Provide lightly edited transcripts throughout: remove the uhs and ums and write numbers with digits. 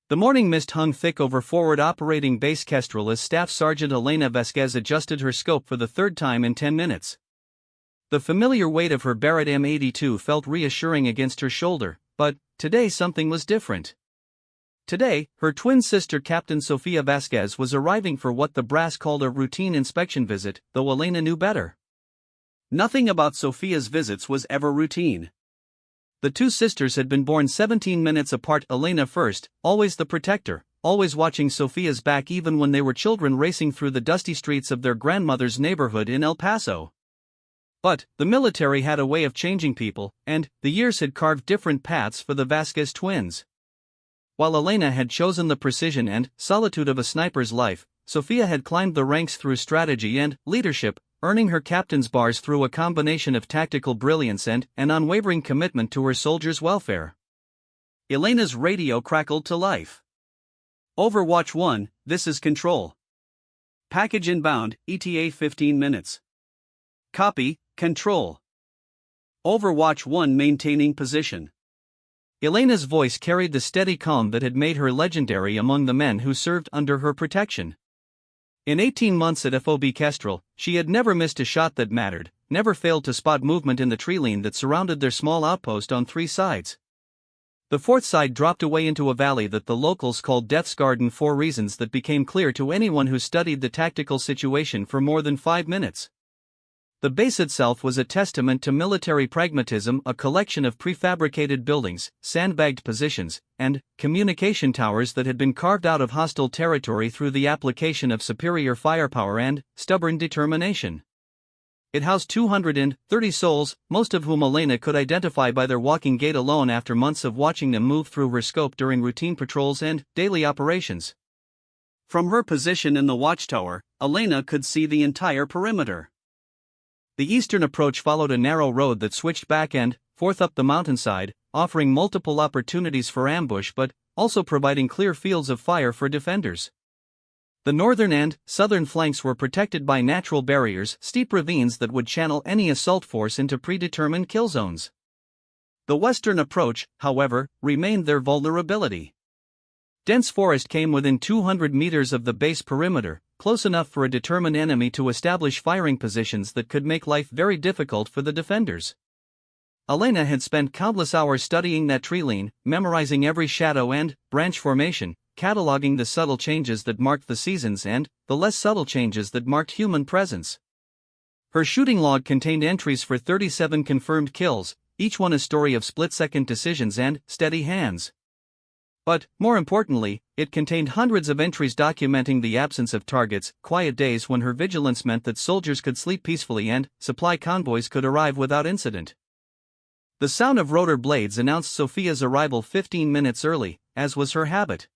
The morning mist hung thick over forward operating base Kestrel as Staff Sergeant Elena Vasquez adjusted her scope for the third time in 10 minutes. The familiar weight of her Barrett M82 felt reassuring against her shoulder, but today something was different. Today, her twin sister Captain Sofia Vasquez was arriving for what the brass called a routine inspection visit, though Elena knew better. Nothing about Sofia's visits was ever routine. The two sisters had been born 17 minutes apart. Elena first, always the protector, always watching Sofia's back even when they were children racing through the dusty streets of their grandmother's neighborhood in El Paso. But the military had a way of changing people, and the years had carved different paths for the Vasquez twins. While Elena had chosen the precision and solitude of a sniper's life, Sofia had climbed the ranks through strategy and leadership, earning her captain's bars through a combination of tactical brilliance and an unwavering commitment to her soldiers' welfare. Elena's radio crackled to life. Overwatch 1, this is Control. Package inbound, ETA 15 minutes. Copy, Control. Overwatch 1 maintaining position. Elena's voice carried the steady calm that had made her legendary among the men who served under her protection. In 18 months at FOB Kestrel, she had never missed a shot that mattered, never failed to spot movement in the treeline that surrounded their small outpost on 3 sides. The fourth side dropped away into a valley that the locals called Death's Garden for reasons that became clear to anyone who studied the tactical situation for more than 5 minutes. The base itself was a testament to military pragmatism, a collection of prefabricated buildings, sandbagged positions, and communication towers that had been carved out of hostile territory through the application of superior firepower and stubborn determination. It housed 230 souls, most of whom Elena could identify by their walking gait alone after months of watching them move through her scope during routine patrols and daily operations. From her position in the watchtower, Elena could see the entire perimeter. The eastern approach followed a narrow road that switched back and forth up the mountainside, offering multiple opportunities for ambush but also providing clear fields of fire for defenders. The northern and southern flanks were protected by natural barriers, steep ravines that would channel any assault force into predetermined kill zones. The western approach, however, remained their vulnerability. Dense forest came within 200 meters of the base perimeter, close enough for a determined enemy to establish firing positions that could make life very difficult for the defenders. Elena had spent countless hours studying that treeline, memorizing every shadow and branch formation, cataloging the subtle changes that marked the seasons and the less subtle changes that marked human presence. Her shooting log contained entries for 37 confirmed kills, each one a story of split-second decisions and steady hands. But, more importantly, it contained hundreds of entries documenting the absence of targets, quiet days when her vigilance meant that soldiers could sleep peacefully and supply convoys could arrive without incident. The sound of rotor blades announced Sofia's arrival 15 minutes early, as was her habit.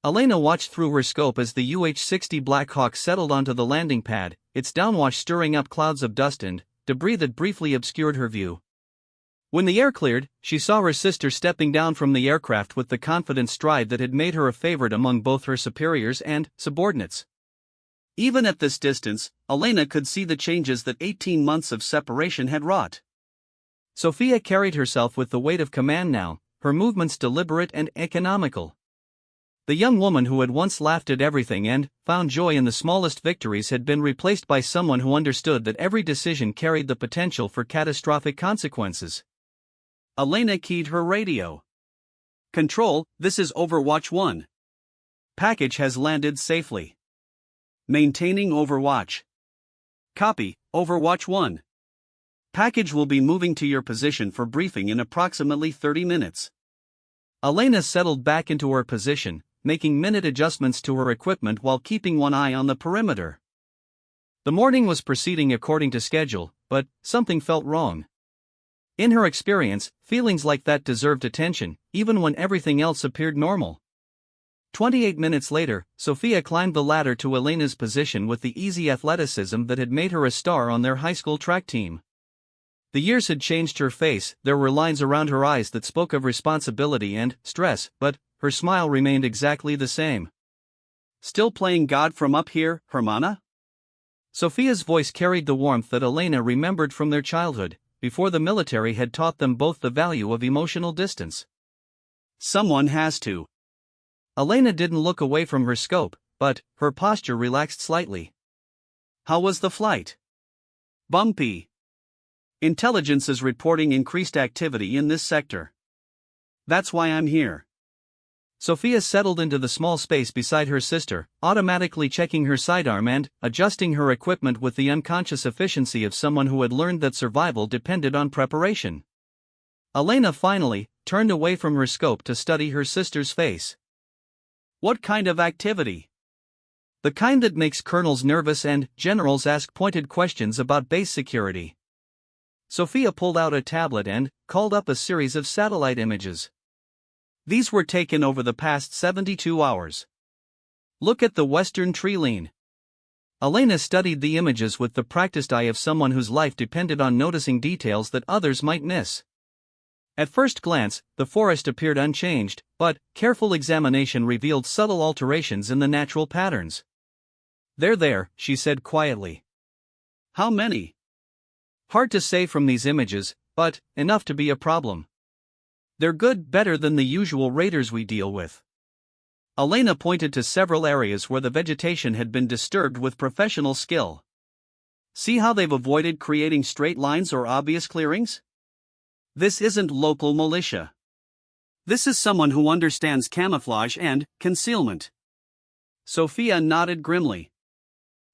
Elena watched through her scope as the UH-60 Black Hawk settled onto the landing pad, its downwash stirring up clouds of dust and debris that briefly obscured her view. When the air cleared, she saw her sister stepping down from the aircraft with the confident stride that had made her a favorite among both her superiors and subordinates. Even at this distance, Elena could see the changes that 18 months of separation had wrought. Sofia carried herself with the weight of command now, her movements deliberate and economical. The young woman who had once laughed at everything and found joy in the smallest victories had been replaced by someone who understood that every decision carried the potential for catastrophic consequences. Elena keyed her radio. Control, this is Overwatch 1. Package has landed safely. Maintaining Overwatch. Copy, Overwatch 1. Package will be moving to your position for briefing in approximately 30 minutes. Elena settled back into her position, making minute adjustments to her equipment while keeping one eye on the perimeter. The morning was proceeding according to schedule, but something felt wrong. In her experience, feelings like that deserved attention, even when everything else appeared normal. 28 minutes later, Sofia climbed the ladder to Elena's position with the easy athleticism that had made her a star on their high school track team. The years had changed her face, there were lines around her eyes that spoke of responsibility and stress, but her smile remained exactly the same. Still playing God from up here, Hermana? Sofia's voice carried the warmth that Elena remembered from their childhood, before the military had taught them both the value of emotional distance. Someone has to. Elena didn't look away from her scope, but her posture relaxed slightly. How was the flight? Bumpy. Intelligence is reporting increased activity in this sector. That's why I'm here. Sophia settled into the small space beside her sister, automatically checking her sidearm and adjusting her equipment with the unconscious efficiency of someone who had learned that survival depended on preparation. Elena finally turned away from her scope to study her sister's face. What kind of activity? The kind that makes colonels nervous and generals ask pointed questions about base security. Sophia pulled out a tablet and called up a series of satellite images. These were taken over the past 72 hours. Look at the western tree line. Elena studied the images with the practiced eye of someone whose life depended on noticing details that others might miss. At first glance, the forest appeared unchanged, but careful examination revealed subtle alterations in the natural patterns. They're there, she said quietly. How many? Hard to say from these images, but enough to be a problem. They're better than the usual raiders we deal with. Elena pointed to several areas where the vegetation had been disturbed with professional skill. See how they've avoided creating straight lines or obvious clearings? This isn't local militia. This is someone who understands camouflage and concealment. Sophia nodded grimly.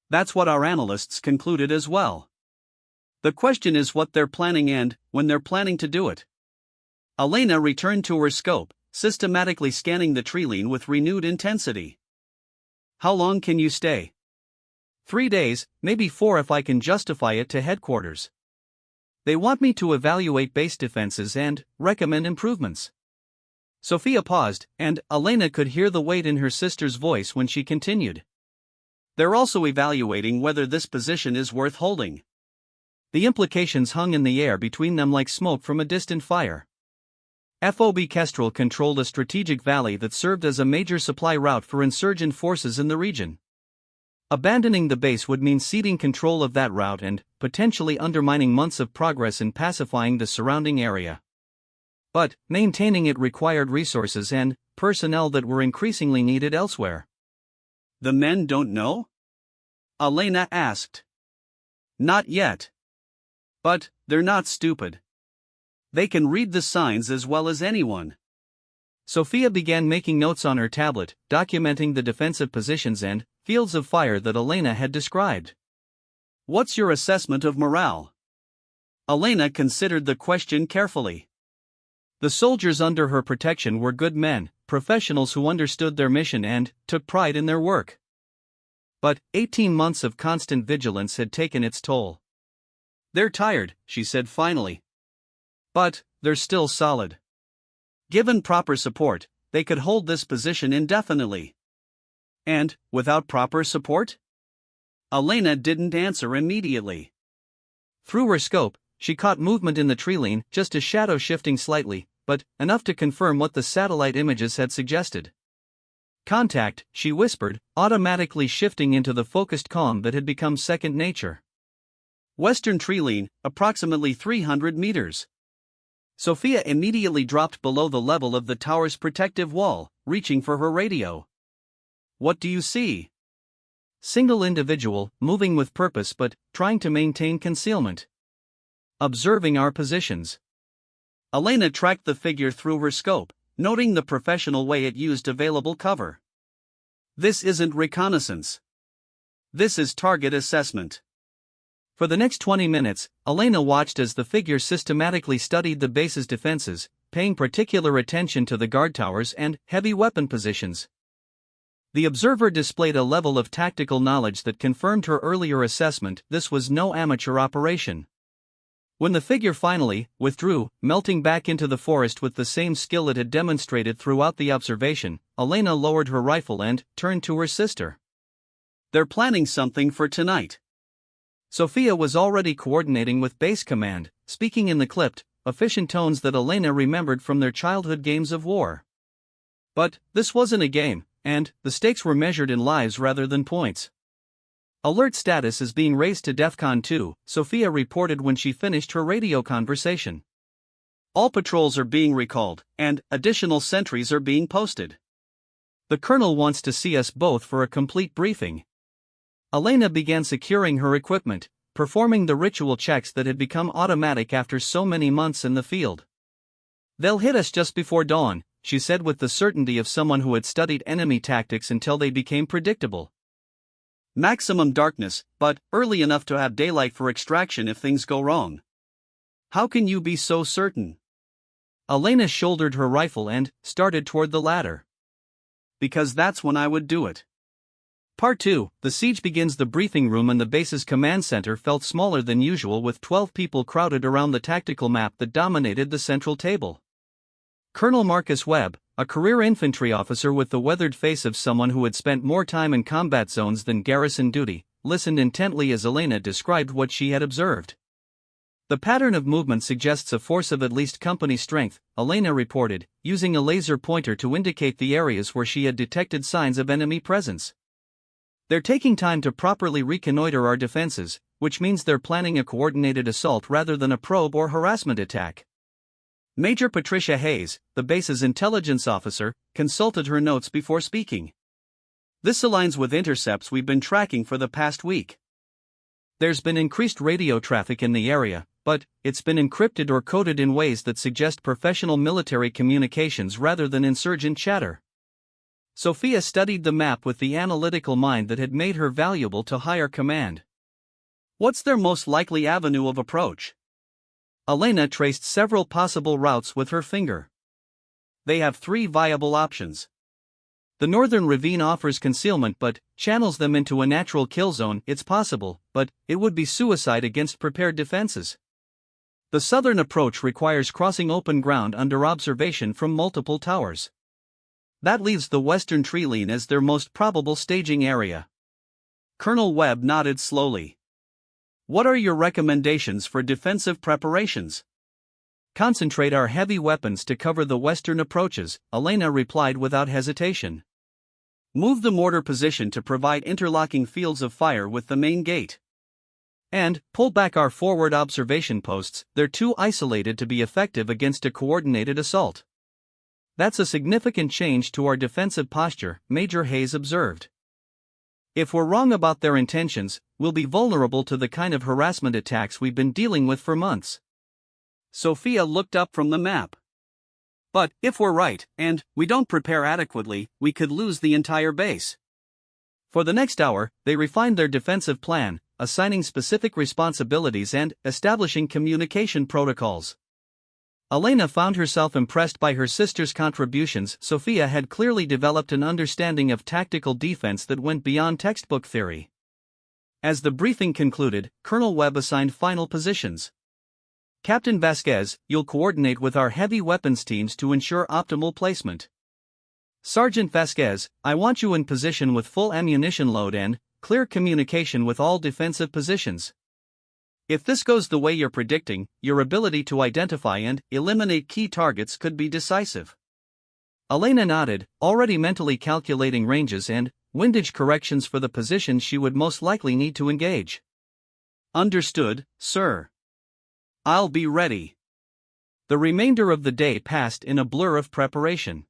That's what our analysts concluded as well. The question is what they're planning and when they're planning to do it. Elena returned to her scope, systematically scanning the tree line with renewed intensity. How long can you stay? 3 days, maybe 4 if I can justify it to headquarters. They want me to evaluate base defenses and recommend improvements. Sophia paused, and Elena could hear the weight in her sister's voice when she continued. They're also evaluating whether this position is worth holding. The implications hung in the air between them like smoke from a distant fire. FOB Kestrel controlled a strategic valley that served as a major supply route for insurgent forces in the region. Abandoning the base would mean ceding control of that route and potentially undermining months of progress in pacifying the surrounding area. But maintaining it required resources and personnel that were increasingly needed elsewhere. The men don't know? Elena asked. Not yet. But they're not stupid. They can read the signs as well as anyone. Sophia began making notes on her tablet, documenting the defensive positions and fields of fire that Elena had described. What's your assessment of morale? Elena considered the question carefully. The soldiers under her protection were good men, professionals who understood their mission and took pride in their work. But 18 months of constant vigilance had taken its toll. They're tired, she said finally. But they're still solid. Given proper support, they could hold this position indefinitely. And, without proper support? Elena didn't answer immediately. Through her scope, she caught movement in the tree line, just a shadow shifting slightly, but enough to confirm what the satellite images had suggested. Contact, she whispered, automatically shifting into the focused calm that had become second nature. Western tree line, approximately 300 meters. Sophia immediately dropped below the level of the tower's protective wall, reaching for her radio. What do you see? Single individual, moving with purpose but trying to maintain concealment. Observing our positions. Elena tracked the figure through her scope, noting the professional way it used available cover. This isn't reconnaissance. This is target assessment. For the next 20 minutes, Elena watched as the figure systematically studied the base's defenses, paying particular attention to the guard towers and heavy weapon positions. The observer displayed a level of tactical knowledge that confirmed her earlier assessment. This was no amateur operation. When the figure finally withdrew, melting back into the forest with the same skill it had demonstrated throughout the observation, Elena lowered her rifle and turned to her sister. They're planning something for tonight. Sophia was already coordinating with base command, speaking in the clipped, efficient tones that Elena remembered from their childhood games of war. But this wasn't a game, and the stakes were measured in lives rather than points. Alert status is being raised to DEFCON 2, Sophia reported when she finished her radio conversation. All patrols are being recalled, and additional sentries are being posted. The colonel wants to see us both for a complete briefing. Elena began securing her equipment, performing the ritual checks that had become automatic after so many months in the field. They'll hit us just before dawn, she said with the certainty of someone who had studied enemy tactics until they became predictable. Maximum darkness, but early enough to have daylight for extraction if things go wrong. How can you be so certain? Elena shouldered her rifle and started toward the ladder. Because that's when I would do it. Part 2, the siege begins. The briefing room in the base's command center felt smaller than usual, with 12 people crowded around the tactical map that dominated the central table. Colonel Marcus Webb, a career infantry officer with the weathered face of someone who had spent more time in combat zones than garrison duty, listened intently as Elena described what she had observed. The pattern of movement suggests a force of at least company strength, Elena reported, using a laser pointer to indicate the areas where she had detected signs of enemy presence. They're taking time to properly reconnoiter our defenses, which means they're planning a coordinated assault rather than a probe or harassment attack. Major Patricia Hayes, the base's intelligence officer, consulted her notes before speaking. This aligns with intercepts we've been tracking for the past week. There's been increased radio traffic in the area, but it's been encrypted or coded in ways that suggest professional military communications rather than insurgent chatter. Sophia studied the map with the analytical mind that had made her valuable to higher command. What's their most likely avenue of approach? Elena traced several possible routes with her finger. They have 3 viable options. The northern ravine offers concealment but channels them into a natural kill zone. It's possible, but it would be suicide against prepared defenses. The southern approach requires crossing open ground under observation from multiple towers. That leaves the western tree line as their most probable staging area. Colonel Webb nodded slowly. What are your recommendations for defensive preparations? Concentrate our heavy weapons to cover the western approaches, Elena replied without hesitation. Move the mortar position to provide interlocking fields of fire with the main gate. And pull back our forward observation posts. They're too isolated to be effective against a coordinated assault. That's a significant change to our defensive posture, Major Hayes observed. If we're wrong about their intentions, we'll be vulnerable to the kind of harassment attacks we've been dealing with for months. Sophia looked up from the map. But if we're right, and we don't prepare adequately, we could lose the entire base. For the next hour, they refined their defensive plan, assigning specific responsibilities and establishing communication protocols. Elena found herself impressed by her sister's contributions. Sophia had clearly developed an understanding of tactical defense that went beyond textbook theory. As the briefing concluded, Colonel Webb assigned final positions. Captain Vasquez, you'll coordinate with our heavy weapons teams to ensure optimal placement. Sergeant Vasquez, I want you in position with full ammunition load and clear communication with all defensive positions. If this goes the way you're predicting, your ability to identify and eliminate key targets could be decisive. Elena nodded, already mentally calculating ranges and windage corrections for the positions she would most likely need to engage. Understood, sir. I'll be ready. The remainder of the day passed in a blur of preparation.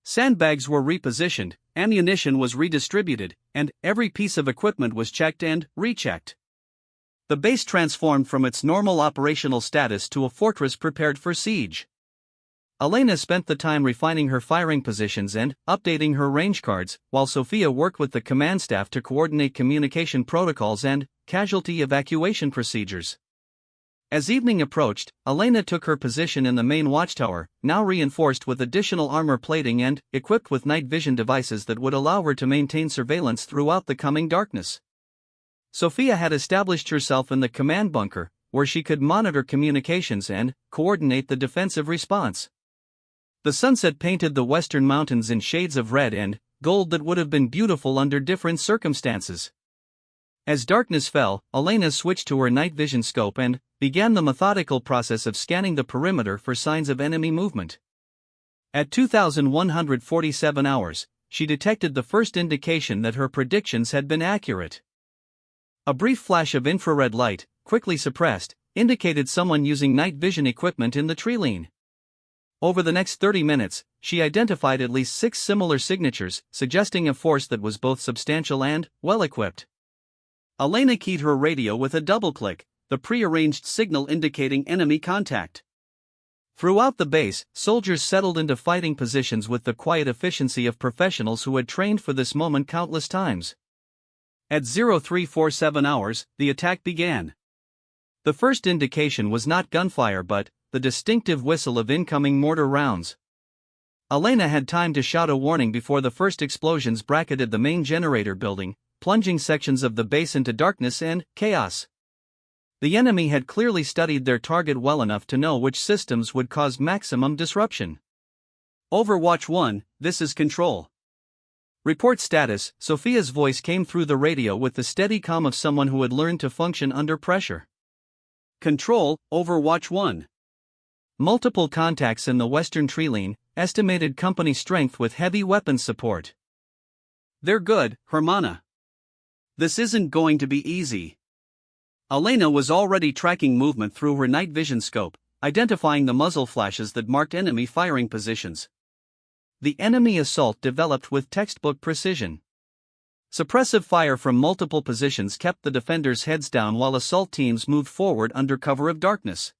Sandbags were repositioned, ammunition was redistributed, and every piece of equipment was checked and rechecked. The base transformed from its normal operational status to a fortress prepared for siege. Elena spent the time refining her firing positions and updating her range cards, while Sophia worked with the command staff to coordinate communication protocols and casualty evacuation procedures. As evening approached, Elena took her position in the main watchtower, now reinforced with additional armor plating and equipped with night vision devices that would allow her to maintain surveillance throughout the coming darkness. Sophia had established herself in the command bunker, where she could monitor communications and coordinate the defensive response. The sunset painted the western mountains in shades of red and gold that would have been beautiful under different circumstances. As darkness fell, Elena switched to her night vision scope and began the methodical process of scanning the perimeter for signs of enemy movement. At 2,147 hours, she detected the first indication that her predictions had been accurate. A brief flash of infrared light, quickly suppressed, indicated someone using night vision equipment in the tree line. Over the next 30 minutes, she identified at least 6 similar signatures, suggesting a force that was both substantial and well-equipped. Elena keyed her radio with a double-click, the pre-arranged signal indicating enemy contact. Throughout the base, soldiers settled into fighting positions with the quiet efficiency of professionals who had trained for this moment countless times. At 0347 hours, the attack began. The first indication was not gunfire but the distinctive whistle of incoming mortar rounds. Elena had time to shout a warning before the first explosions bracketed the main generator building, plunging sections of the base into darkness and chaos. The enemy had clearly studied their target well enough to know which systems would cause maximum disruption. Overwatch 1, this is Control. Report status. Sophia's voice came through the radio with the steady calm of someone who had learned to function under pressure. Control, Overwatch 1. Multiple contacts in the western treeline, estimated company strength with heavy weapons support. They're good, Hermana. This isn't going to be easy. Elena was already tracking movement through her night vision scope, identifying the muzzle flashes that marked enemy firing positions. The enemy assault developed with textbook precision. Suppressive fire from multiple positions kept the defenders' heads down while assault teams moved forward under cover of darkness.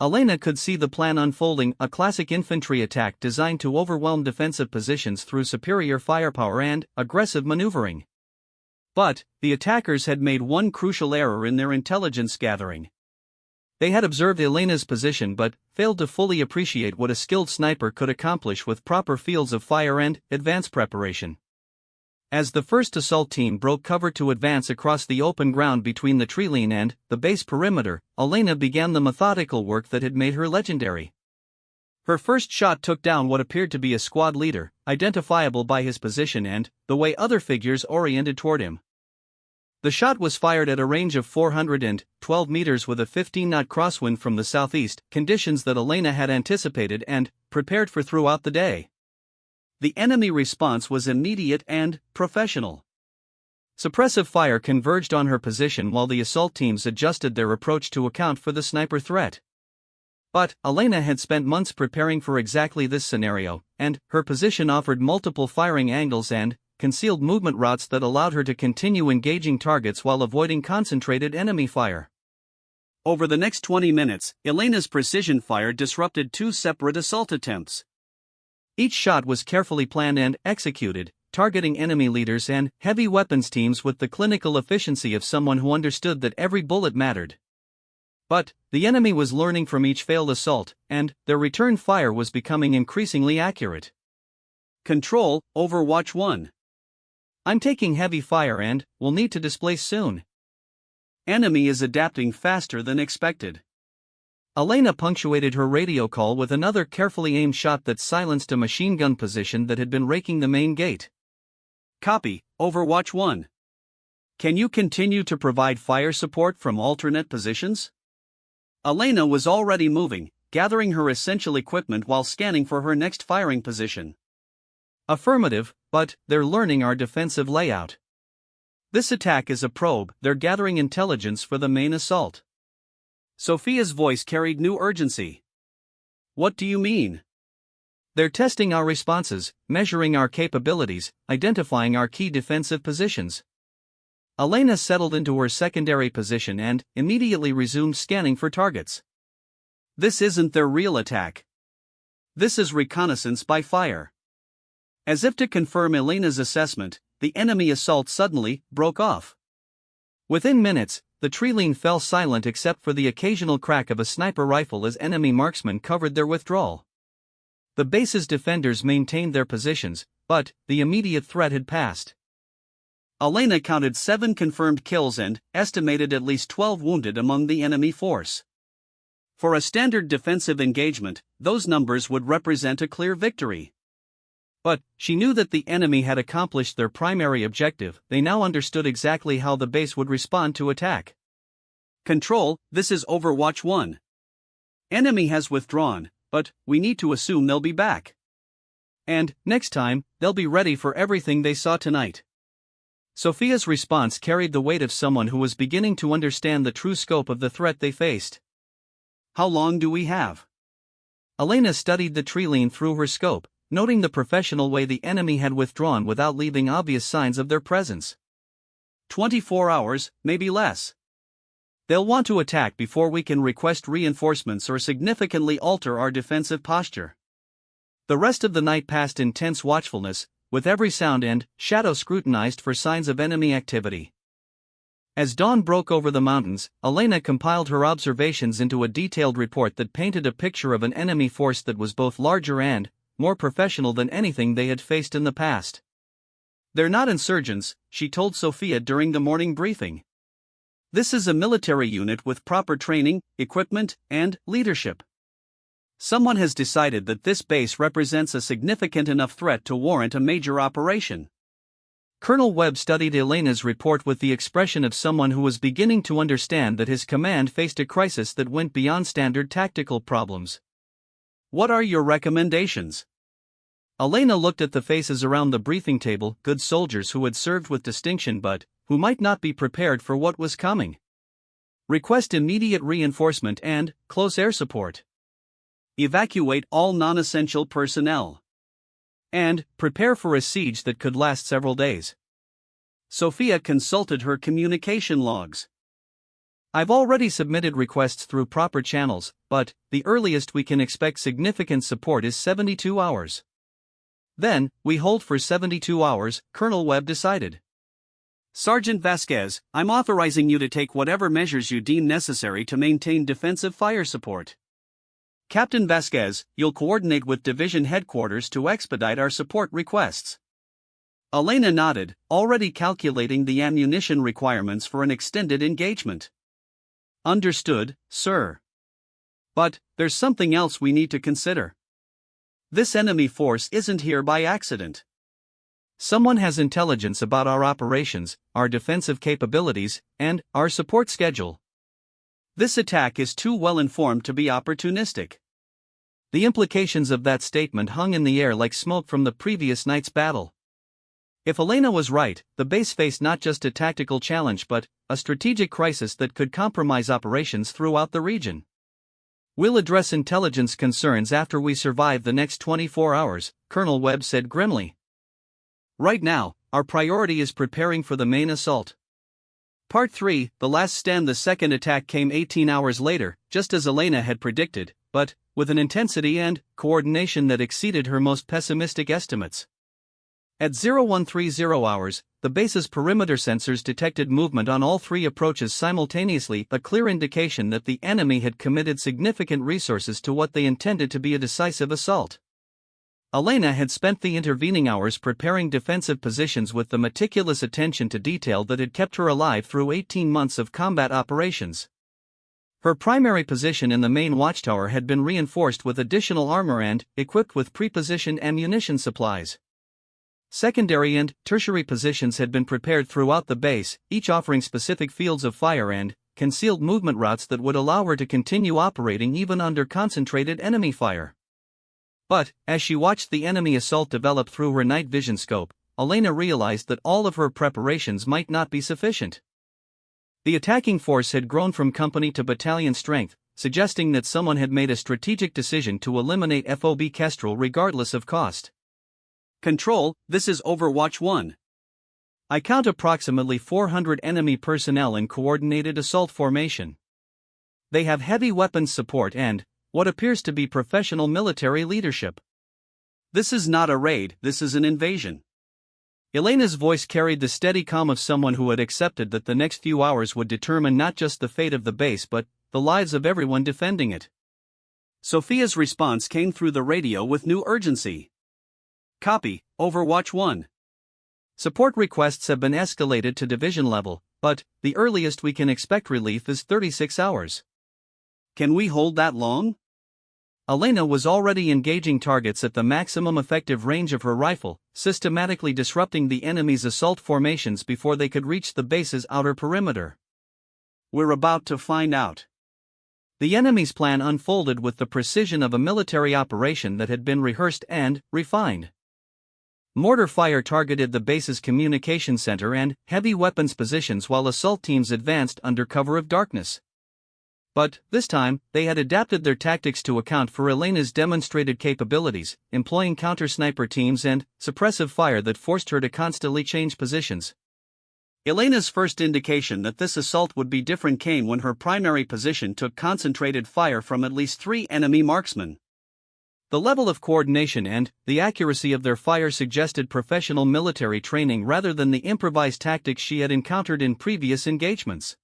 Elena could see the plan unfolding, a classic infantry attack designed to overwhelm defensive positions through superior firepower and aggressive maneuvering. But the attackers had made one crucial error in their intelligence gathering. They had observed Elena's position but failed to fully appreciate what a skilled sniper could accomplish with proper fields of fire and advance preparation. As the first assault team broke cover to advance across the open ground between the treeline and the base perimeter, Elena began the methodical work that had made her legendary. Her first shot took down what appeared to be a squad leader, identifiable by his position and the way other figures oriented toward him. The shot was fired at a range of 412 meters with a 15-knot crosswind from the southeast, conditions that Elena had anticipated and prepared for throughout the day. The enemy response was immediate and professional. Suppressive fire converged on her position while the assault teams adjusted their approach to account for the sniper threat. But Elena had spent months preparing for exactly this scenario, and her position offered multiple firing angles and concealed movement routes that allowed her to continue engaging targets while avoiding concentrated enemy fire. Over the next 20 minutes, Elena's precision fire disrupted 2 separate assault attempts. Each shot was carefully planned and executed, targeting enemy leaders and heavy weapons teams with the clinical efficiency of someone who understood that every bullet mattered. But the enemy was learning from each failed assault, and their return fire was becoming increasingly accurate. Control, Overwatch 1. I'm taking heavy fire and will need to displace soon. Enemy is adapting faster than expected. Elena punctuated her radio call with another carefully aimed shot that silenced a machine gun position that had been raking the main gate. Copy, Overwatch 1. Can you continue to provide fire support from alternate positions? Elena was already moving, gathering her essential equipment while scanning for her next firing position. Affirmative, but they're learning our defensive layout. This attack is a probe, they're gathering intelligence for the main assault. Sophia's voice carried new urgency. What do you mean? They're testing our responses, measuring our capabilities, identifying our key defensive positions. Elena settled into her secondary position and immediately resumed scanning for targets. This isn't their real attack. This is reconnaissance by fire. As if to confirm Elena's assessment, the enemy assault suddenly broke off. Within minutes, the treeline fell silent except for the occasional crack of a sniper rifle as enemy marksmen covered their withdrawal. The base's defenders maintained their positions, but the immediate threat had passed. Elena counted 7 confirmed kills and estimated at least 12 wounded among the enemy force. For a standard defensive engagement, those numbers would represent a clear victory. But she knew that the enemy had accomplished their primary objective. They now understood exactly how the base would respond to attack. Control, this is Overwatch 1. Enemy has withdrawn, but we need to assume they'll be back. And next time, they'll be ready for everything they saw tonight. Sophia's response carried the weight of someone who was beginning to understand the true scope of the threat they faced. How long do we have? Elena studied the tree line through her scope, noting the professional way the enemy had withdrawn without leaving obvious signs of their presence. 24 hours, maybe less. They'll want to attack before we can request reinforcements or significantly alter our defensive posture. The rest of the night passed in tense watchfulness, with every sound and shadow scrutinized for signs of enemy activity. As dawn broke over the mountains, Elena compiled her observations into a detailed report that painted a picture of an enemy force that was both larger and more professional than anything they had faced in the past. "They're not insurgents," she told Sophia during the morning briefing. "This is a military unit with proper training, equipment, and leadership. Someone has decided that this base represents a significant enough threat to warrant a major operation." Colonel Webb studied Elena's report with the expression of someone who was beginning to understand that his command faced a crisis that went beyond standard tactical problems. "What are your recommendations?" Elena looked at the faces around the briefing table, good soldiers who had served with distinction but who might not be prepared for what was coming. "Request immediate reinforcement and close air support. Evacuate all non-essential personnel. And prepare for a siege that could last several days." Sophia consulted her communication logs. "I've already submitted requests through proper channels, but the earliest we can expect significant support is 72 hours. "Then, we hold for 72 hours, Colonel Webb decided. "Sergeant Vasquez, I'm authorizing you to take whatever measures you deem necessary to maintain defensive fire support. Captain Vasquez, you'll coordinate with division headquarters to expedite our support requests." Elena nodded, already calculating the ammunition requirements for an extended engagement. "Understood, sir. But there's something else we need to consider. This enemy force isn't here by accident. Someone has intelligence about our operations, our defensive capabilities, and our support schedule. This attack is too well informed to be opportunistic." The implications of that statement hung in the air like smoke from the previous night's battle. If Elena was right, the base faced not just a tactical challenge but a strategic crisis that could compromise operations throughout the region. "We'll address intelligence concerns after we survive the next 24 hours, Colonel Webb said grimly. "Right now, our priority is preparing for the main assault." Part 3, The Last Stand. The second attack came 18 hours later, just as Elena had predicted, but with an intensity and coordination that exceeded her most pessimistic estimates. At 0130 hours, the base's perimeter sensors detected movement on all three approaches simultaneously, a clear indication that the enemy had committed significant resources to what they intended to be a decisive assault. Elena had spent the intervening hours preparing defensive positions with the meticulous attention to detail that had kept her alive through 18 months of combat operations. Her primary position in the main watchtower had been reinforced with additional armor and equipped with pre-positioned ammunition supplies. Secondary and tertiary positions had been prepared throughout the base, each offering specific fields of fire and concealed movement routes that would allow her to continue operating even under concentrated enemy fire. But, as she watched the enemy assault develop through her night vision scope, Elena realized that all of her preparations might not be sufficient. The attacking force had grown from company to battalion strength, suggesting that someone had made a strategic decision to eliminate FOB Kestrel regardless of cost. "Control, this is Overwatch 1. I count approximately 400 enemy personnel in coordinated assault formation. They have heavy weapons support and what appears to be professional military leadership. This is not a raid, this is an invasion." Elena's voice carried the steady calm of someone who had accepted that the next few hours would determine not just the fate of the base but the lives of everyone defending it. Sophia's response came through the radio with new urgency. "Copy, Overwatch 1. Support requests have been escalated to division level, but the earliest we can expect relief is 36 hours. Can we hold that long?" Elena was already engaging targets at the maximum effective range of her rifle, systematically disrupting the enemy's assault formations before they could reach the base's outer perimeter. "We're about to find out." The enemy's plan unfolded with the precision of a military operation that had been rehearsed and refined. Mortar fire targeted the base's communication center and heavy weapons positions while assault teams advanced under cover of darkness. But, this time, they had adapted their tactics to account for Elena's demonstrated capabilities, employing counter-sniper teams and suppressive fire that forced her to constantly change positions. Elena's first indication that this assault would be different came when her primary position took concentrated fire from at least 3 enemy marksmen. The level of coordination and the accuracy of their fire suggested professional military training rather than the improvised tactics she had encountered in previous engagements.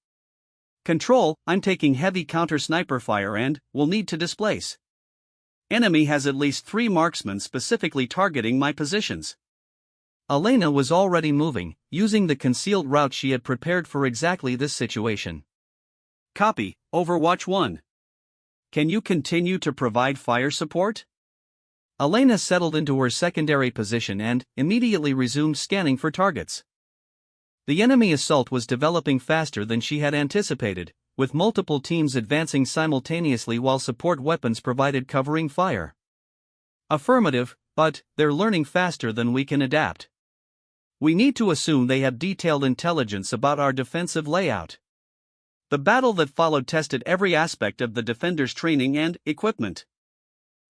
Control, I'm taking heavy counter-sniper fire and will need to displace. Enemy has at least 3 marksmen specifically targeting my positions. Elena was already moving, using the concealed route she had prepared for exactly this situation. Copy, Overwatch 1. Can you continue to provide fire support? Elena settled into her secondary position and immediately resumed scanning for targets. The enemy assault was developing faster than she had anticipated, with multiple teams advancing simultaneously while support weapons provided covering fire. Affirmative, but they're learning faster than we can adapt. We need to assume they have detailed intelligence about our defensive layout. The battle that followed tested every aspect of the defenders' training and equipment.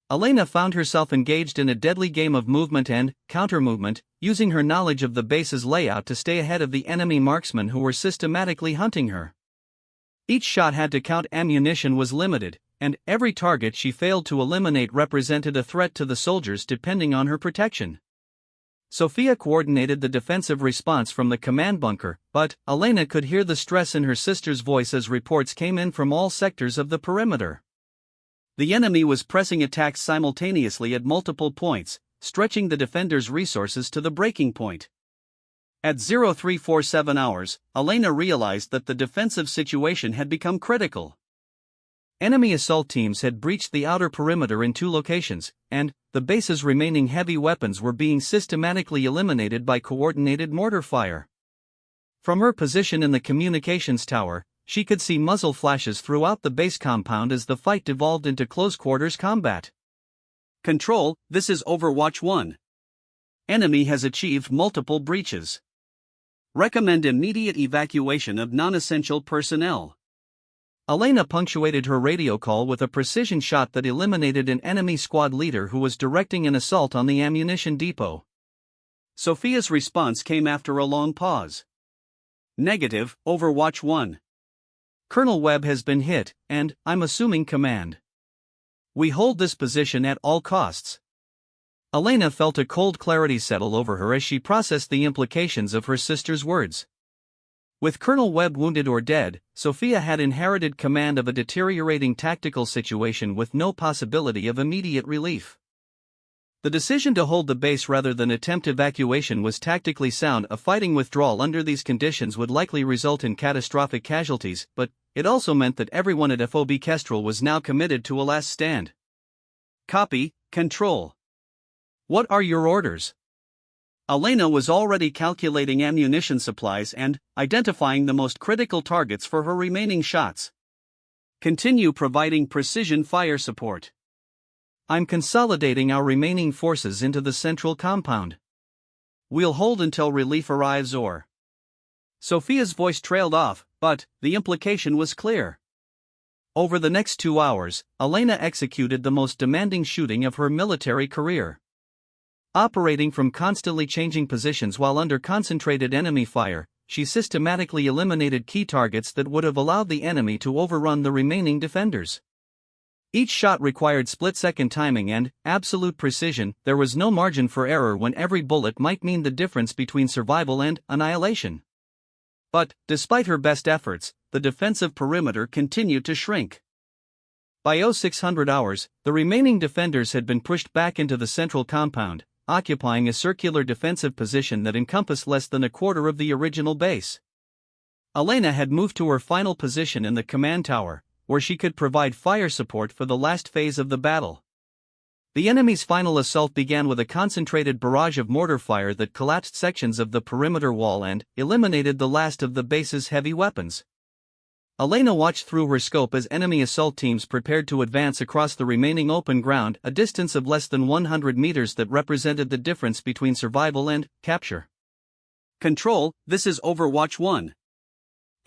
Elena found herself engaged in a deadly game of movement and counter-movement, using her knowledge of the base's layout to stay ahead of the enemy marksmen who were systematically hunting her. Each shot had to count, ammunition was limited, and every target she failed to eliminate represented a threat to the soldiers depending on her protection. Sophia coordinated the defensive response from the command bunker, but Elena could hear the stress in her sister's voice as reports came in from all sectors of the perimeter. The enemy was pressing attacks simultaneously at multiple points, stretching the defenders' resources to the breaking point. At 0347 hours, Elena realized that the defensive situation had become critical. Enemy assault teams had breached the outer perimeter in 2 locations, and the base's remaining heavy weapons were being systematically eliminated by coordinated mortar fire. From her position in the communications tower, she could see muzzle flashes throughout the base compound as the fight devolved into close-quarters combat. Control, this is Overwatch 1. Enemy has achieved multiple breaches. Recommend immediate evacuation of non-essential personnel. Elena punctuated her radio call with a precision shot that eliminated an enemy squad leader who was directing an assault on the ammunition depot. Sophia's response came after a long pause. Negative, Overwatch 1. Colonel Webb has been hit, and I'm assuming command. We hold this position at all costs. Elena felt a cold clarity settle over her as she processed the implications of her sister's words. With Colonel Webb wounded or dead, Sophia had inherited command of a deteriorating tactical situation with no possibility of immediate relief. The decision to hold the base rather than attempt evacuation was tactically sound. A fighting withdrawal under these conditions would likely result in catastrophic casualties, but it also meant that everyone at FOB Kestrel was now committed to a last stand. Copy, Control. What are your orders? Elena was already calculating ammunition supplies and identifying the most critical targets for her remaining shots. Continue providing precision fire support. I'm consolidating our remaining forces into the central compound. We'll hold until relief arrives or... Sophia's voice trailed off, but the implication was clear. Over the next 2 hours, Elena executed the most demanding shooting of her military career. Operating from constantly changing positions while under concentrated enemy fire, she systematically eliminated key targets that would have allowed the enemy to overrun the remaining defenders. Each shot required split-second timing and absolute precision. There was no margin for error when every bullet might mean the difference between survival and annihilation. But, despite her best efforts, the defensive perimeter continued to shrink. By 0600 hours, the remaining defenders had been pushed back into the central compound, occupying a circular defensive position that encompassed less than a quarter of the original base. Elena had moved to her final position in the command tower, where she could provide fire support for the last phase of the battle. The enemy's final assault began with a concentrated barrage of mortar fire that collapsed sections of the perimeter wall and eliminated the last of the base's heavy weapons. Elena watched through her scope as enemy assault teams prepared to advance across the remaining open ground, a distance of less than 100 meters that represented the difference between survival and capture. Control, this is Overwatch 1.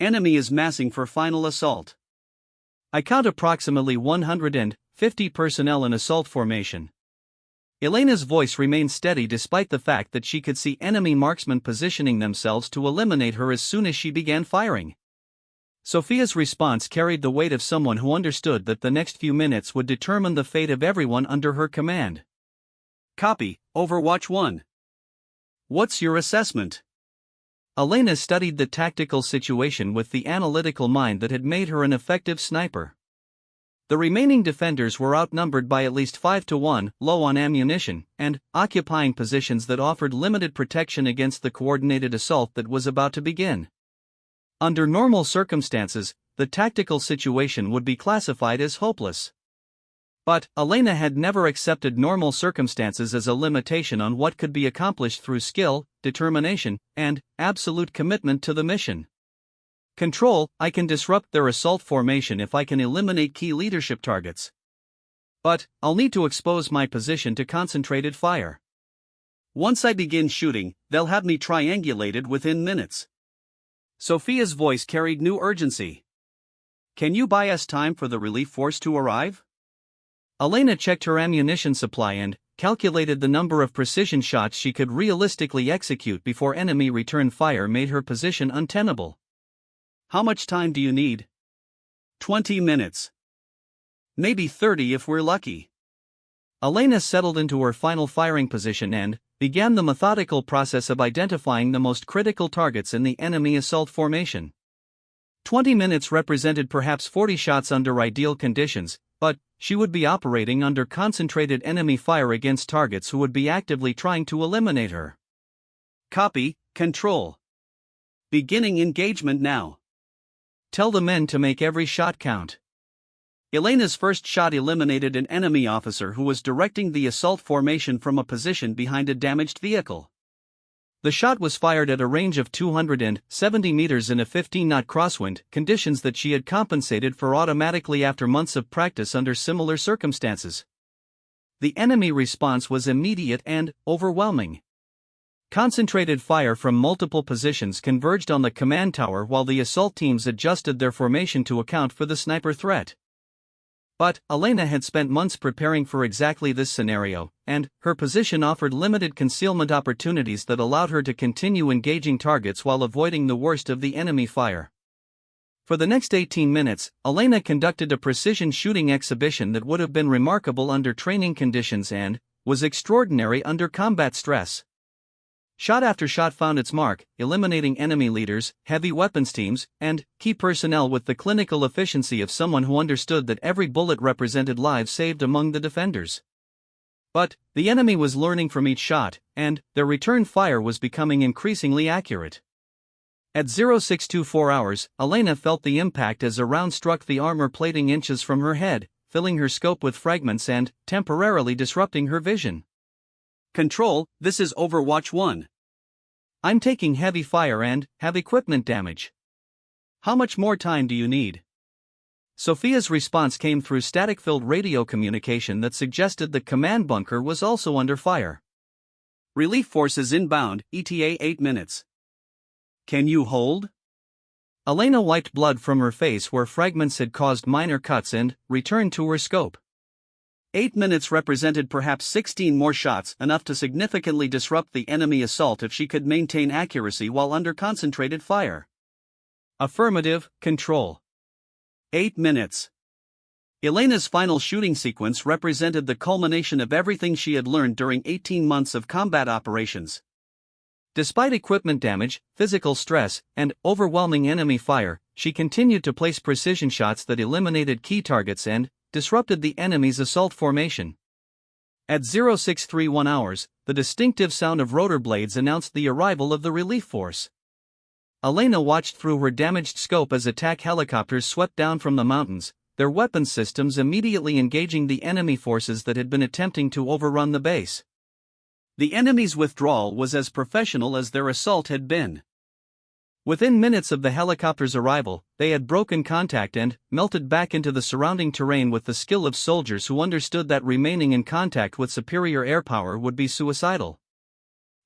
Enemy is massing for final assault. I count approximately 150 personnel in assault formation. Elena's voice remained steady despite the fact that she could see enemy marksmen positioning themselves to eliminate her as soon as she began firing. Sophia's response carried the weight of someone who understood that the next few minutes would determine the fate of everyone under her command. Copy, Overwatch 1. What's your assessment? Elena studied the tactical situation with the analytical mind that had made her an effective sniper. The remaining defenders were outnumbered by at least 5 to 1, low on ammunition, and occupying positions that offered limited protection against the coordinated assault that was about to begin. Under normal circumstances, the tactical situation would be classified as hopeless. But Elena had never accepted normal circumstances as a limitation on what could be accomplished through skill, determination, and absolute commitment to the mission. Control, I can disrupt their assault formation if I can eliminate key leadership targets. But I'll need to expose my position to concentrated fire. Once I begin shooting, they'll have me triangulated within minutes. Sophia's voice carried new urgency. Can you buy us time for the relief force to arrive? Elena checked her ammunition supply and calculated the number of precision shots she could realistically execute before enemy return fire made her position untenable. How much time do you need? 20 minutes. Maybe 30 if we're lucky. Elena settled into her final firing position and began the methodical process of identifying the most critical targets in the enemy assault formation. 20 minutes represented perhaps 40 shots under ideal conditions, but she would be operating under concentrated enemy fire against targets who would be actively trying to eliminate her. Copy, Control. Beginning engagement now. Tell the men to make every shot count. Elena's first shot eliminated an enemy officer who was directing the assault formation from a position behind a damaged vehicle. The shot was fired at a range of 270 meters in a 15-knot crosswind, conditions that she had compensated for automatically after months of practice under similar circumstances. The enemy response was immediate and overwhelming. Concentrated fire from multiple positions converged on the command tower while the assault teams adjusted their formation to account for the sniper threat. But Elena had spent months preparing for exactly this scenario, and her position offered limited concealment opportunities that allowed her to continue engaging targets while avoiding the worst of the enemy fire. For the next 18 minutes, Elena conducted a precision shooting exhibition that would have been remarkable under training conditions and was extraordinary under combat stress. Shot after shot found its mark, eliminating enemy leaders, heavy weapons teams, and key personnel with the clinical efficiency of someone who understood that every bullet represented lives saved among the defenders. But the enemy was learning from each shot, and their return fire was becoming increasingly accurate. At 0624 hours, Elena felt the impact as a round struck the armor plating inches from her head, filling her scope with fragments and temporarily disrupting her vision. Control, this is Overwatch 1. I'm taking heavy fire and have equipment damage. How much more time do you need? Sophia's response came through static-filled radio communication that suggested the command bunker was also under fire. Relief forces inbound, ETA 8 minutes. Can you hold? Elena wiped blood from her face where fragments had caused minor cuts and returned to her scope. 8 minutes represented perhaps 16 more shots, enough to significantly disrupt the enemy assault if she could maintain accuracy while under concentrated fire. Affirmative, Control. 8 minutes. Elena's final shooting sequence represented the culmination of everything she had learned during 18 months of combat operations. Despite equipment damage, physical stress, and overwhelming enemy fire, she continued to place precision shots that eliminated key targets and disrupted the enemy's assault formation. At 0631 hours, the distinctive sound of rotor blades announced the arrival of the relief force. Elena watched through her damaged scope as attack helicopters swept down from the mountains, their weapons systems immediately engaging the enemy forces that had been attempting to overrun the base. The enemy's withdrawal was as professional as their assault had been. Within minutes of the helicopter's arrival, they had broken contact and melted back into the surrounding terrain with the skill of soldiers who understood that remaining in contact with superior air power would be suicidal.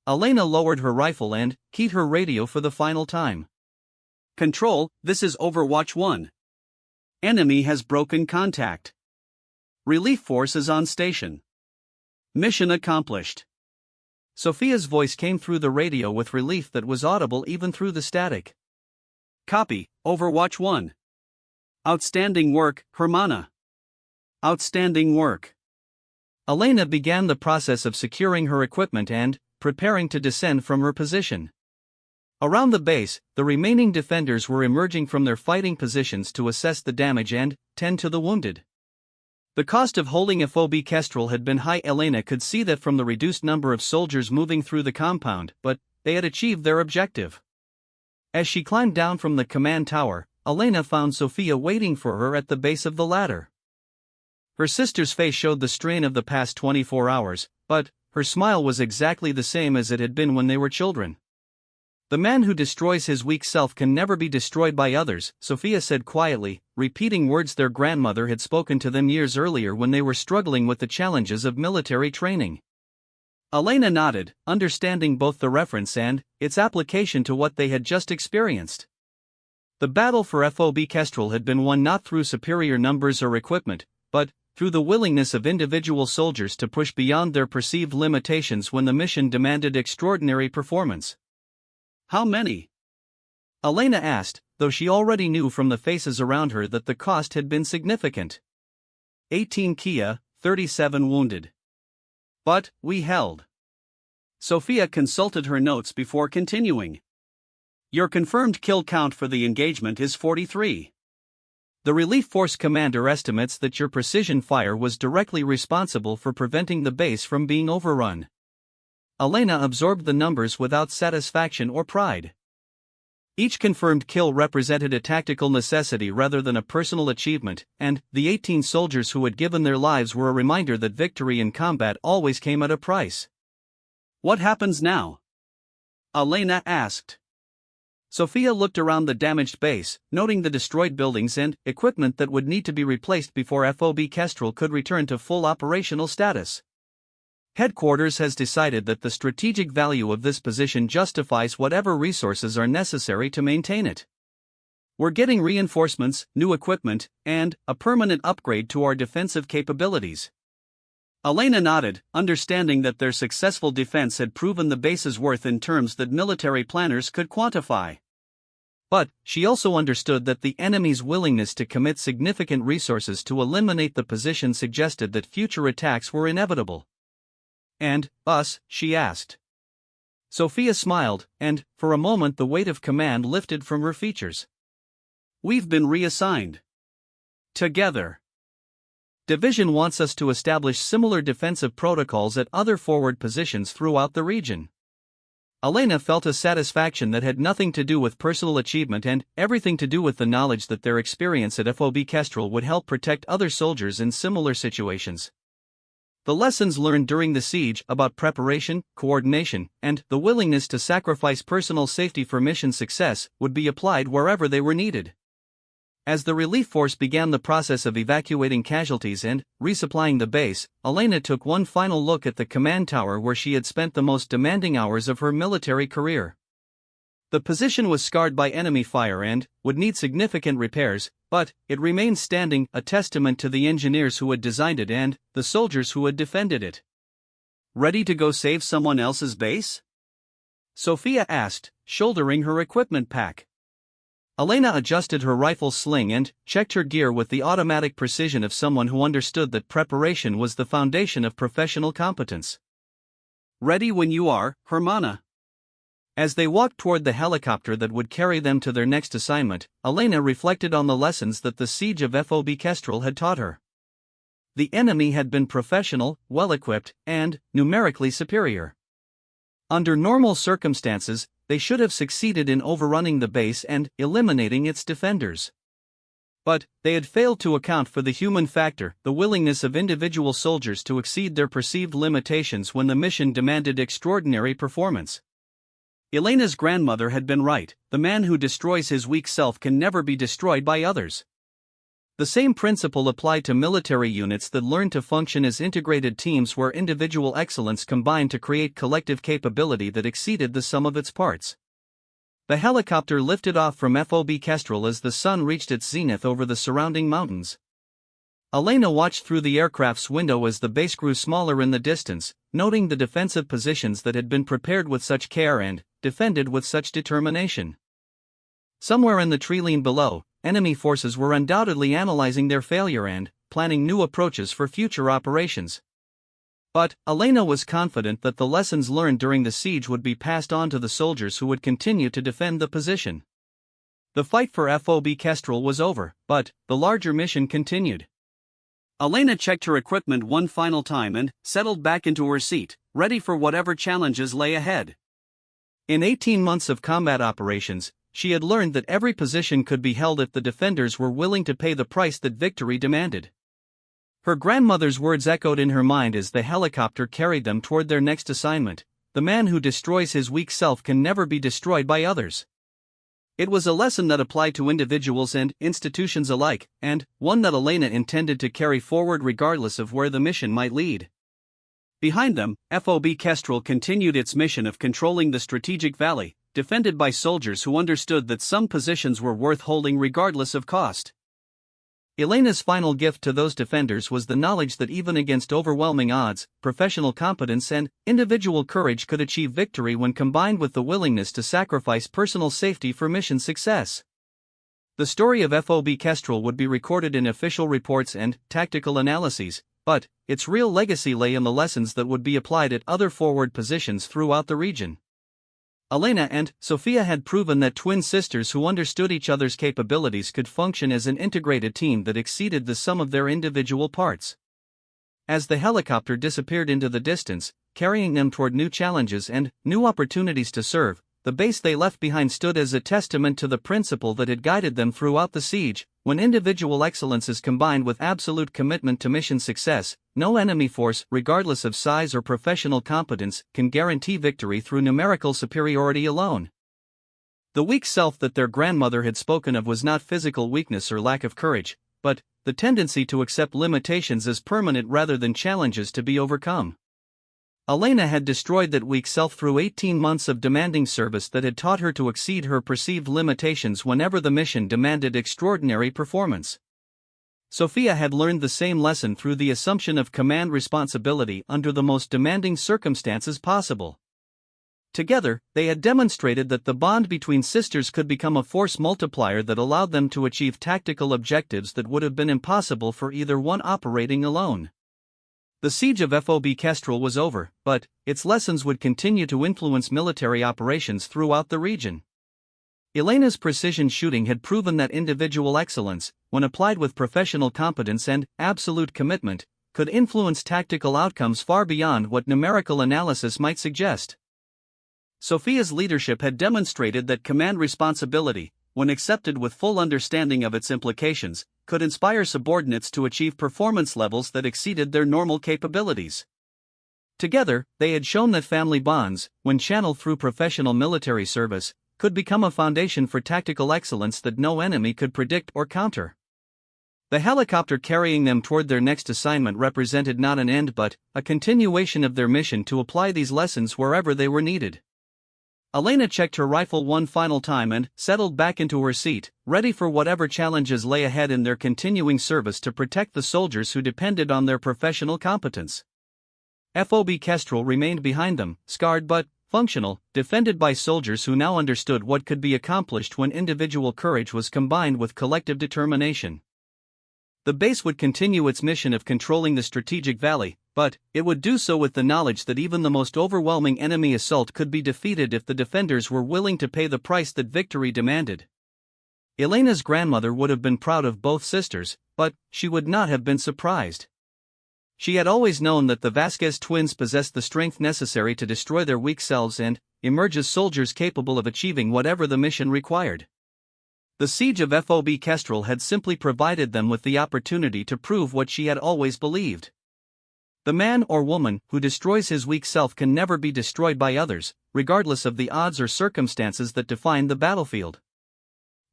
Elena lowered her rifle and keyed her radio for the final time. Control, this is Overwatch 1. Enemy has broken contact. Relief force is on station. Mission accomplished. Sophia's voice came through the radio with relief that was audible even through the static. Copy, Overwatch 1. Outstanding work, Hermana. Outstanding work. Elena began the process of securing her equipment and preparing to descend from her position. Around the base, the remaining defenders were emerging from their fighting positions to assess the damage and tend to the wounded. The cost of holding FOB Kestrel had been high. Elena could see that from the reduced number of soldiers moving through the compound, but they had achieved their objective. As she climbed down from the command tower, Elena found Sophia waiting for her at the base of the ladder. Her sister's face showed the strain of the past 24 hours, but her smile was exactly the same as it had been when they were children. The man who destroys his weak self can never be destroyed by others, Sophia said quietly, repeating words their grandmother had spoken to them years earlier when they were struggling with the challenges of military training. Elena nodded, understanding both the reference and its application to what they had just experienced. The battle for FOB Kestrel had been won not through superior numbers or equipment, but through the willingness of individual soldiers to push beyond their perceived limitations when the mission demanded extraordinary performance. How many? Elena asked, though she already knew from the faces around her that the cost had been significant. 18 Kia, 37 wounded. But we held. Sophia consulted her notes before continuing. Your confirmed kill count for the engagement is 43. The relief force commander estimates that your precision fire was directly responsible for preventing the base from being overrun. Elena absorbed the numbers without satisfaction or pride. Each confirmed kill represented a tactical necessity rather than a personal achievement, and the 18 soldiers who had given their lives were a reminder that victory in combat always came at a price. What happens now? Elena asked. Sophia looked around the damaged base, noting the destroyed buildings and equipment that would need to be replaced before FOB Kestrel could return to full operational status. Headquarters has decided that the strategic value of this position justifies whatever resources are necessary to maintain it. We're getting reinforcements, new equipment, and a permanent upgrade to our defensive capabilities. Elena nodded, understanding that their successful defense had proven the base's worth in terms that military planners could quantify. But she also understood that the enemy's willingness to commit significant resources to eliminate the position suggested that future attacks were inevitable. And us? She asked. Sophia smiled, and for a moment the weight of command lifted from her features. We've been reassigned. Together. Division wants us to establish similar defensive protocols at other forward positions throughout the region. Elena felt a satisfaction that had nothing to do with personal achievement and everything to do with the knowledge that their experience at FOB Kestrel would help protect other soldiers in similar situations. The lessons learned during the siege about preparation, coordination, and the willingness to sacrifice personal safety for mission success would be applied wherever they were needed. As the relief force began the process of evacuating casualties and resupplying the base, Elena took one final look at the command tower where she had spent the most demanding hours of her military career. The position was scarred by enemy fire and would need significant repairs, but it remained standing, a testament to the engineers who had designed it and the soldiers who had defended it. Ready to go save someone else's base? Sophia asked, shouldering her equipment pack. Elena adjusted her rifle sling and checked her gear with the automatic precision of someone who understood that preparation was the foundation of professional competence. Ready when you are, Hermana. As they walked toward the helicopter that would carry them to their next assignment, Elena reflected on the lessons that the siege of FOB Kestrel had taught her. The enemy had been professional, well-equipped, and numerically superior. Under normal circumstances, they should have succeeded in overrunning the base and eliminating its defenders. But they had failed to account for the human factor, the willingness of individual soldiers to exceed their perceived limitations when the mission demanded extraordinary performance. Elena's grandmother had been right, the man who destroys his weak self can never be destroyed by others. The same principle applied to military units that learn to function as integrated teams where individual excellence combined to create collective capability that exceeded the sum of its parts. The helicopter lifted off from FOB Kestrel as the sun reached its zenith over the surrounding mountains. Elena watched through the aircraft's window as the base grew smaller in the distance, noting the defensive positions that had been prepared with such care and defended with such determination. Somewhere in the treeline below, enemy forces were undoubtedly analyzing their failure and planning new approaches for future operations. But Elena was confident that the lessons learned during the siege would be passed on to the soldiers who would continue to defend the position. The fight for FOB Kestrel was over, but the larger mission continued. Elena checked her equipment one final time and settled back into her seat, ready for whatever challenges lay ahead. In 18 months of combat operations, she had learned that every position could be held if the defenders were willing to pay the price that victory demanded. Her grandmother's words echoed in her mind as the helicopter carried them toward their next assignment: the man who destroys his weak self can never be destroyed by others. It was a lesson that applied to individuals and institutions alike, and one that Elena intended to carry forward regardless of where the mission might lead. Behind them, FOB Kestrel continued its mission of controlling the strategic valley, defended by soldiers who understood that some positions were worth holding regardless of cost. Elena's final gift to those defenders was the knowledge that even against overwhelming odds, professional competence and individual courage could achieve victory when combined with the willingness to sacrifice personal safety for mission success. The story of FOB Kestrel would be recorded in official reports and tactical analyses, but its real legacy lay in the lessons that would be applied at other forward positions throughout the region. Elena and Sofia had proven that twin sisters who understood each other's capabilities could function as an integrated team that exceeded the sum of their individual parts. As the helicopter disappeared into the distance, carrying them toward new challenges and new opportunities to serve, the base they left behind stood as a testament to the principle that had guided them throughout the siege: when individual excellence is combined with absolute commitment to mission success, no enemy force, regardless of size or professional competence, can guarantee victory through numerical superiority alone. The weak self that their grandmother had spoken of was not physical weakness or lack of courage, but the tendency to accept limitations as permanent rather than challenges to be overcome. Elena had destroyed that weak self through 18 months of demanding service that had taught her to exceed her perceived limitations whenever the mission demanded extraordinary performance. Sofia had learned the same lesson through the assumption of command responsibility under the most demanding circumstances possible. Together, they had demonstrated that the bond between sisters could become a force multiplier that allowed them to achieve tactical objectives that would have been impossible for either one operating alone. The siege of FOB Kestrel was over, but its lessons would continue to influence military operations throughout the region. Elena's precision shooting had proven that individual excellence, when applied with professional competence and absolute commitment, could influence tactical outcomes far beyond what numerical analysis might suggest. Sofia's leadership had demonstrated that command responsibility, when accepted with full understanding of its implications, could inspire subordinates to achieve performance levels that exceeded their normal capabilities. Together, they had shown that family bonds, when channeled through professional military service, could become a foundation for tactical excellence that no enemy could predict or counter. The helicopter carrying them toward their next assignment represented not an end but a continuation of their mission to apply these lessons wherever they were needed. Elena checked her rifle one final time and settled back into her seat, ready for whatever challenges lay ahead in their continuing service to protect the soldiers who depended on their professional competence. FOB Kestrel remained behind them, scarred but functional, defended by soldiers who now understood what could be accomplished when individual courage was combined with collective determination. The base would continue its mission of controlling the strategic valley, but it would do so with the knowledge that even the most overwhelming enemy assault could be defeated if the defenders were willing to pay the price that victory demanded. Elena's grandmother would have been proud of both sisters, but she would not have been surprised. She had always known that the Vasquez twins possessed the strength necessary to destroy their weak selves and emerge as soldiers capable of achieving whatever the mission required. The siege of FOB Kestrel had simply provided them with the opportunity to prove what she had always believed. The man or woman who destroys his weak self can never be destroyed by others, regardless of the odds or circumstances that define the battlefield.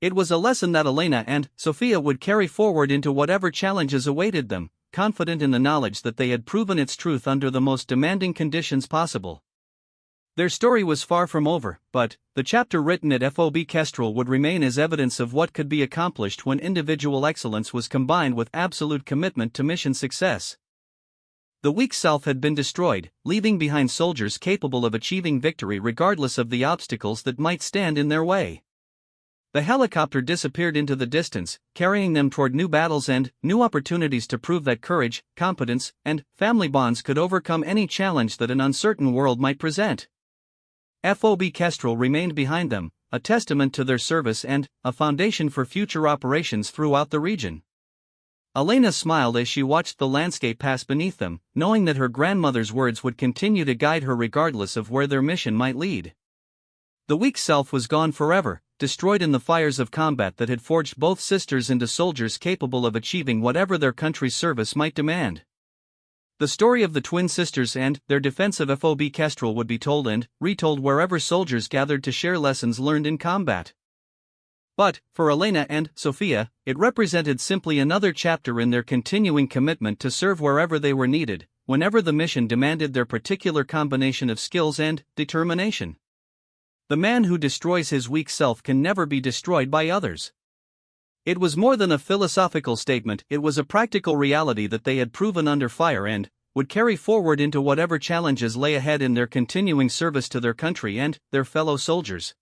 It was a lesson that Elena and Sofia would carry forward into whatever challenges awaited them, confident in the knowledge that they had proven its truth under the most demanding conditions possible. Their story was far from over, but the chapter written at FOB Kestrel would remain as evidence of what could be accomplished when individual excellence was combined with absolute commitment to mission success. The weak self had been destroyed, leaving behind soldiers capable of achieving victory regardless of the obstacles that might stand in their way. The helicopter disappeared into the distance, carrying them toward new battles and new opportunities to prove that courage, competence, and family bonds could overcome any challenge that an uncertain world might present. FOB Kestrel remained behind them, a testament to their service and a foundation for future operations throughout the region. Elena smiled as she watched the landscape pass beneath them, knowing that her grandmother's words would continue to guide her regardless of where their mission might lead. The weak self was gone forever, destroyed in the fires of combat that had forged both sisters into soldiers capable of achieving whatever their country's service might demand. The story of the twin sisters and their defense of FOB Kestrel would be told and retold wherever soldiers gathered to share lessons learned in combat. But, for Elena and Sophia, it represented simply another chapter in their continuing commitment to serve wherever they were needed, whenever the mission demanded their particular combination of skills and determination. The man who destroys his weak self can never be destroyed by others. It was more than a philosophical statement, it was a practical reality that they had proven under fire and would carry forward into whatever challenges lay ahead in their continuing service to their country and their fellow soldiers.